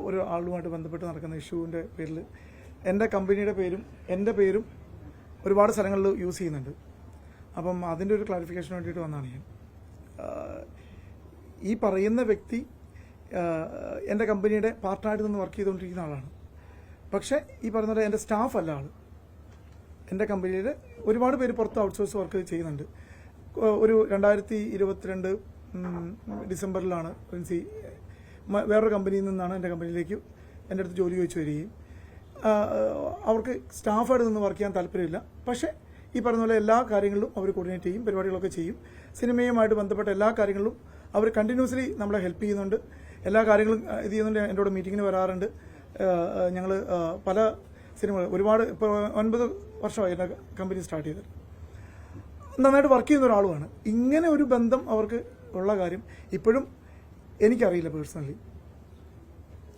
ഒരു ആളുമായിട്ട് ബന്ധപ്പെട്ട് നടക്കുന്ന ഇഷ്യൂവിൻ്റെ പേരിൽ എൻ്റെ കമ്പനിയുടെ പേരും എൻ്റെ പേരും ഒരുപാട് സ്ഥലങ്ങളിൽ യൂസ് ചെയ്യുന്നുണ്ട്. അപ്പം അതിൻ്റെ ഒരു ക്ലാരിഫിക്കേഷന് വേണ്ടിയിട്ട് വന്നതാണ് ഞാൻ. ഈ പറയുന്ന വ്യക്തി എൻ്റെ കമ്പനിയുടെ പാർട്ട്ണറായിട്ട് നിന്ന് വർക്ക് ചെയ്തുകൊണ്ടിരിക്കുന്ന ആളാണ്. പക്ഷേ ഈ പറയുന്നത് എൻ്റെ സ്റ്റാഫ് അല്ല ആൾ. എൻ്റെ കമ്പനിയിൽ ഒരുപാട് പേര് പുറത്ത് ഔട്ട്സോഴ്സ് വർക്ക് ചെയ്യുന്നുണ്ട്. ഒരു 2022 ഡിസംബറിലാണ് പ്രിൻസി വേറൊരു കമ്പനിയിൽ നിന്നാണ് എൻ്റെ കമ്പനിയിലേക്ക് എൻ്റെ അടുത്ത് ജോലി ചോദിച്ചു വരികയും അവർക്ക് സ്റ്റാഫായിട്ട് നിന്ന് വർക്ക് ചെയ്യാൻ താല്പര്യമില്ല. പക്ഷേ ഈ പറഞ്ഞ പോലെ എല്ലാ കാര്യങ്ങളിലും അവർ കോർഡിനേറ്റ് ചെയ്യും, പരിപാടികളൊക്കെ ചെയ്യും. സിനിമയുമായിട്ട് ബന്ധപ്പെട്ട എല്ലാ കാര്യങ്ങളിലും അവർ കണ്ടിന്യൂസ്ലി നമ്മളെ ഹെൽപ്പ് ചെയ്യുന്നുണ്ട്. എല്ലാ കാര്യങ്ങളും ഇത് ചെയ്യുന്നുണ്ട്. എൻ്റെ കൂടെ മീറ്റിങ്ങിന് വരാറുണ്ട്. ഞങ്ങൾ പല സിനിമകൾ ഒരുപാട് ഇപ്പോൾ 9 വർഷമായി എൻ്റെ കമ്പനി സ്റ്റാർട്ട് ചെയ്തത്. നന്നായിട്ട് വർക്ക് ചെയ്യുന്ന ഒരാളുമാണ്. ഇങ്ങനെ ഒരു ബന്ധം അവർക്ക് ഉള്ള കാര്യം ഇപ്പോഴും എനിക്കറിയില്ല. പേഴ്സണലി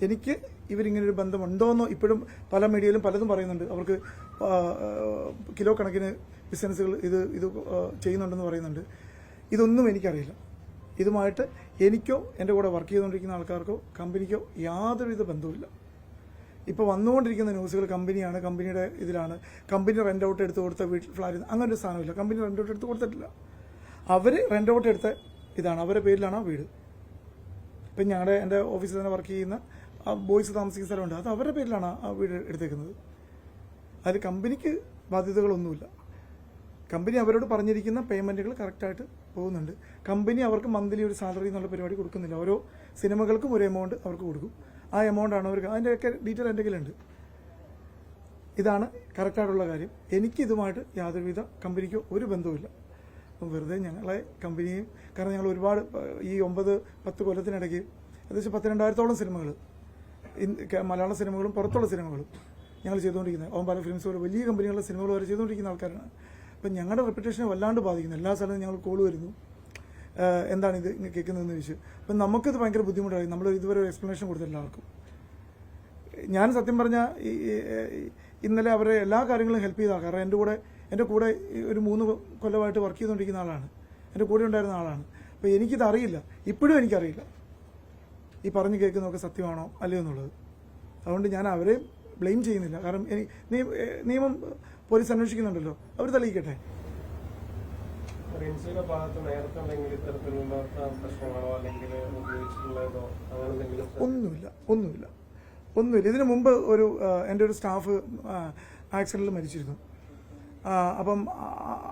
എനിക്ക് ഇവരിങ്ങനൊരു ബന്ധമുണ്ടോയെന്നോ ഇപ്പോഴും പല മീഡിയയിലും പലതും പറയുന്നുണ്ട്. അവർക്ക് കിലോ കണക്കിന് ബിസിനസ്സുകൾ ഇത് ചെയ്യുന്നുണ്ടെന്ന് പറയുന്നുണ്ട്. ഇതൊന്നും എനിക്കറിയില്ല. ഇതുമായിട്ട് എനിക്കോ എൻ്റെ കൂടെ വർക്ക് ചെയ്തുകൊണ്ടിരിക്കുന്ന ആൾക്കാർക്കോ കമ്പനിക്കോ യാതൊരുവിധ ബന്ധവുമില്ല. ഇപ്പോൾ വന്നുകൊണ്ടിരിക്കുന്ന ന്യൂസുകൾ കമ്പനിയാണ്, കമ്പനിയുടെ ഇതിലാണ്, കമ്പനി റെൻ്റ് ഔട്ട് എടുത്ത് കൊടുത്ത വീട്ടിൽ ഫ്ലാറ്റ്, അങ്ങനെ ഒരു സാധനമില്ല. കമ്പനി റെൻ്റ് ഔട്ട് എടുത്ത് കൊടുത്തിട്ടില്ല. അവർ റെൻ്റ് ഔട്ട് എടുത്ത ഇതാണ്, അവരുടെ പേരിലാണ് ആ വീട്. ഇപ്പം എൻ്റെ ഓഫീസിൽ തന്നെ വർക്ക് ചെയ്യുന്ന ബോയ്സ് താമസിക്കുന്ന സ്ഥലമുണ്ട്, അത് അവരുടെ പേരിലാണ് ആ വീട് എടുത്തേക്കുന്നത്. അതിൽ കമ്പനിക്ക് ബാധ്യതകളൊന്നുമില്ല. കമ്പനി അവരോട് പറഞ്ഞിരിക്കുന്ന പേയ്മെൻറ്റുകൾ കറക്റ്റായിട്ട് പോകുന്നുണ്ട്. കമ്പനി അവർക്ക് മന്ത്ലി ഒരു സാലറി എന്നുള്ള പരിപാടി കൊടുക്കുന്നില്ല. ഓരോ സിനിമകൾക്കും ഒരു എമൗണ്ട് അവർക്ക് കൊടുക്കും. ആ എമൗണ്ടാണ് അവർക്ക്, അതിൻ്റെയൊക്കെ ഡീറ്റെയിൽ എൻ്റെ കയ്യിലുണ്ട്. ഇതാണ് കറക്റ്റായിട്ടുള്ള കാര്യം. എനിക്കിതുമായിട്ട് യാതൊരുവിധ കമ്പനിക്കോ ഒരു ബന്ധവുമില്ല. അപ്പം വെറുതെ ഞങ്ങളെ കമ്പനിയും, കാരണം ഞങ്ങൾ ഒരുപാട് ഈ 9-10 കൊല്ലത്തിനിടയ്ക്ക് ഏകദേശം 12,000-ഓളം സിനിമകൾ, മലയാള സിനിമകളും പുറത്തുള്ള സിനിമകളും ഞങ്ങൾ ചെയ്തുകൊണ്ടിരിക്കുന്നത്. പല ഫിലിംസ് പോലെ വലിയ കമ്പനികളുടെ സിനിമകൾ വരെ ചെയ്തുകൊണ്ടിരിക്കുന്ന ആൾക്കാരാണ്. അപ്പം ഞങ്ങളുടെ റെപ്യൂട്ടേഷനെ വല്ലാണ്ട് ബാധിക്കുന്നു. എല്ലാ സ്ഥലത്തും ഞങ്ങൾ കോൾ വരുന്നു, എന്താണ് ഇത് ഇങ്ങനെ കേൾക്കുന്നതെന്ന് ചോദിച്ചു. അപ്പം നമുക്കിത് ഭയങ്കര ബുദ്ധിമുട്ടായി. നമ്മൾ ഇതുവരെ ഒരു എക്സ്പ്ലനേഷൻ കൊടുത്തില്ല ആർക്കും. ഞാൻ സത്യം പറഞ്ഞാൽ ഇന്നലെ അവരെ എല്ലാ കാര്യങ്ങളും ഹെൽപ്പ് ചെയ്ത കാരണം എൻ്റെ കൂടെ ഒരു 3 കൊല്ലമായിട്ട് വർക്ക് ചെയ്തുകൊണ്ടിരിക്കുന്ന ആളാണ്, എൻ്റെ കൂടെ ഉണ്ടായിരുന്ന ആളാണ്. അപ്പോൾ എനിക്കിത് അറിയില്ല, ഇപ്പോഴും എനിക്കറിയില്ല ഈ പറഞ്ഞു കേൾക്കുന്നതൊക്കെ സത്യമാണോ അല്ലയോ എന്നുള്ളത്. അതുകൊണ്ട് ഞാൻ അവരെ ബ്ലെയിം ചെയ്യുന്നില്ല. കാരണം നിയമം പോലീസ് അന്വേഷിക്കുന്നുണ്ടല്ലോ, അവർ തെളിയിക്കട്ടെ. ഒന്നുമില്ല. ഇതിനു മുമ്പ് എൻ്റെ ഒരു സ്റ്റാഫ് ആക്സിഡൻറ്റിൽ മരിച്ചിരുന്നു. അപ്പം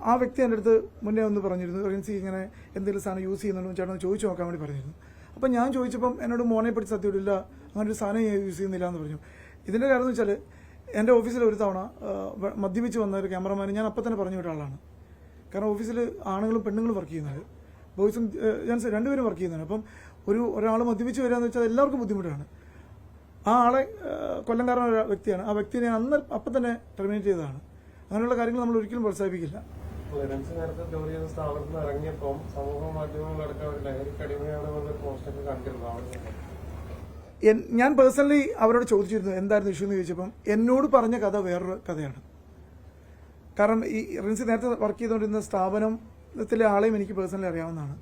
ആ വ്യക്തി എൻ്റെ അടുത്ത് മുന്നേ ഒന്ന് പറഞ്ഞിരുന്നു, റിൻസി ഇങ്ങനെ എന്തെങ്കിലും സാധനം യൂസ് ചെയ്യുന്നുണ്ടോ ചേട്ടൻ ചോദിച്ചു നോക്കാൻ വേണ്ടി പറഞ്ഞിരുന്നു. അപ്പം ഞാൻ ചോദിച്ചപ്പം എന്നോട് മോനെ പിടിച്ച് സത്യമില്ല, അങ്ങനെ ഒരു സാധനം യൂസ് ചെയ്യുന്നില്ല എന്ന് പറഞ്ഞു. ഇതിൻ്റെ കാര്യം എന്ന് വെച്ചാൽ എൻ്റെ ഓഫീസിൽ ഒരു തവണ മദ്യപിച്ച് വന്ന ഒരു ക്യാമറമാൻ ഞാൻ അപ്പം തന്നെ പറഞ്ഞു വിട്ട ആളാണ്. കാരണം ഓഫീസിൽ ആണുങ്ങളും പെണ്ണുങ്ങളും വർക്ക് ചെയ്യുന്നത്, ബോയ്സും ജെൻസ് രണ്ടുപേരും വർക്ക് ചെയ്യുന്നതാണ്. അപ്പം ഒരാൾ മദ്യപിച്ച് വരിക എന്ന് വെച്ചാൽ എല്ലാവർക്കും ബുദ്ധിമുട്ടാണ്. ആ ആളെ കൊല്ലംകാരൻ ഒരു വ്യക്തിയാണ്. ആ വ്യക്തിയെ ഞാൻ അപ്പം തന്നെ ടെർമിനേറ്റ് ചെയ്തതാണ്. അങ്ങനെയുള്ള കാര്യങ്ങൾ നമ്മൾ ഒരിക്കലും പ്രോത്സാഹിപ്പിക്കില്ല. ഞാൻ പേഴ്സണലി അവരോട് ചോദിച്ചിരുന്നു എന്തായിരുന്നു ഇഷ്യൂ എന്ന് ചോദിച്ചപ്പം എന്നോട് പറഞ്ഞ കഥ വേറൊരു കഥയാണ്. കാരണം ഈ റിൻസി നേരത്തെ വർക്ക് ചെയ്തുകൊണ്ടിരുന്ന സ്ഥാപനത്തിലെ ആളെയും എനിക്ക് പേഴ്സണലി അറിയാവുന്നതാണ്.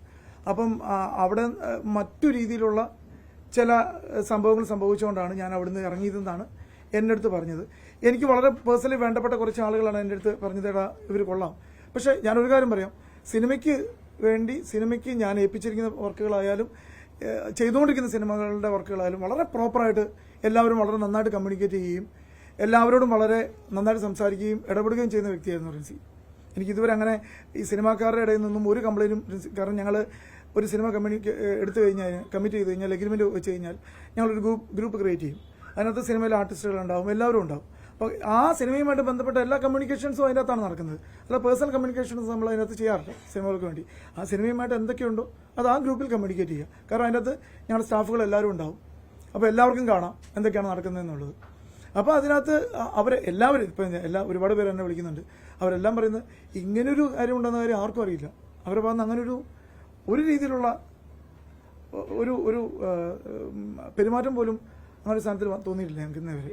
അപ്പം അവിടെ മറ്റു രീതിയിലുള്ള ചില സംഭവങ്ങൾ സംഭവിച്ചുകൊണ്ടാണ് ഞാൻ അവിടുന്ന് ഇറങ്ങിയതെന്നാണ് എൻ്റെ അടുത്ത് പറഞ്ഞത്. എനിക്ക് വളരെ പേഴ്സണലി വേണ്ടപ്പെട്ട കുറച്ച് ആളുകളാണ് എൻ്റെ അടുത്ത് പറഞ്ഞത്, ഇവർ കൊള്ളാം. പക്ഷേ ഞാനൊരു കാര്യം പറയാം, സിനിമയ്ക്ക് ഞാൻ ഏൽപ്പിച്ചിരിക്കുന്ന വർക്കുകളായാലും ചെയ്തുകൊണ്ടിരിക്കുന്ന സിനിമകളുടെ വർക്കുകളായാലും വളരെ പ്രോപ്പറായിട്ട് എല്ലാവരും വളരെ നന്നായിട്ട് കമ്മ്യൂണിക്കേറ്റ് ചെയ്യുകയും എല്ലാവരോടും വളരെ നന്നായിട്ട് സംസാരിക്കുകയും ഇടപെടുകയും ചെയ്യുന്ന വ്യക്തിയായിരുന്നു റിൻസി. എനിക്കിതുവരെ അങ്ങനെ ഈ സിനിമാക്കാരുടെ ഇടയിൽ നിന്നും ഒരു കംപ്ലയിൻറ്റും, കാരണം ഞങ്ങൾ ഒരു സിനിമ കമ്മിറ്റ് ചെയ്ത് കഴിഞ്ഞാൽ എഗ്രിമെൻറ്റ് വെച്ച് കഴിഞ്ഞാൽ ഞങ്ങളൊരു ഗ്രൂപ്പ് ക്രിയേറ്റ് ചെയ്യും. അതിനകത്ത് സിനിമയിലെ ആർട്ടിസ്റ്റുകളുണ്ടാവും, എല്ലാവരും ഉണ്ടാവും. അപ്പോൾ ആ സിനിമയുമായിട്ട് ബന്ധപ്പെട്ട എല്ലാ കമ്മ്യൂണിക്കേഷൻസും അതിനകത്താണ് നടക്കുന്നത്. അല്ല പേഴ്സണൽ കമ്മ്യൂണിക്കേഷൻസ് നമ്മൾ അതിനകത്ത് ചെയ്യാറില്ല സിനിമകൾക്ക് വേണ്ടി. ആ സിനിമയുമായിട്ട് എന്തൊക്കെയുണ്ടോ അത് ആ ഗ്രൂപ്പിൽ കമ്മ്യൂണിക്കേറ്റ് ചെയ്യുക. കാരണം അതിനകത്ത് ഞങ്ങളുടെ സ്റ്റാഫുകൾ എല്ലാവരും ഉണ്ടാവും. അപ്പോൾ എല്ലാവർക്കും കാണാം എന്തൊക്കെയാണ് നടക്കുന്നതെന്നുള്ളത്. അപ്പോൾ അതിനകത്ത് എല്ലാവരും ഇപ്പം ഒരുപാട് പേര് എന്നെ വിളിക്കുന്നുണ്ട്. അവരെല്ലാം പറയുന്നത് ഇങ്ങനൊരു കാര്യം ഉണ്ടെന്ന കാര്യം ആർക്കും അറിയില്ല. അവരെ പറഞ്ഞ അങ്ങനൊരു രീതിയിലുള്ള ഒരു പെരുമാറ്റം പോലും അങ്ങനെ സ്ഥാനത്തിൽ തോന്നിയിട്ടില്ല ഞങ്ങൾക്ക് ഇന്നേ വരെ.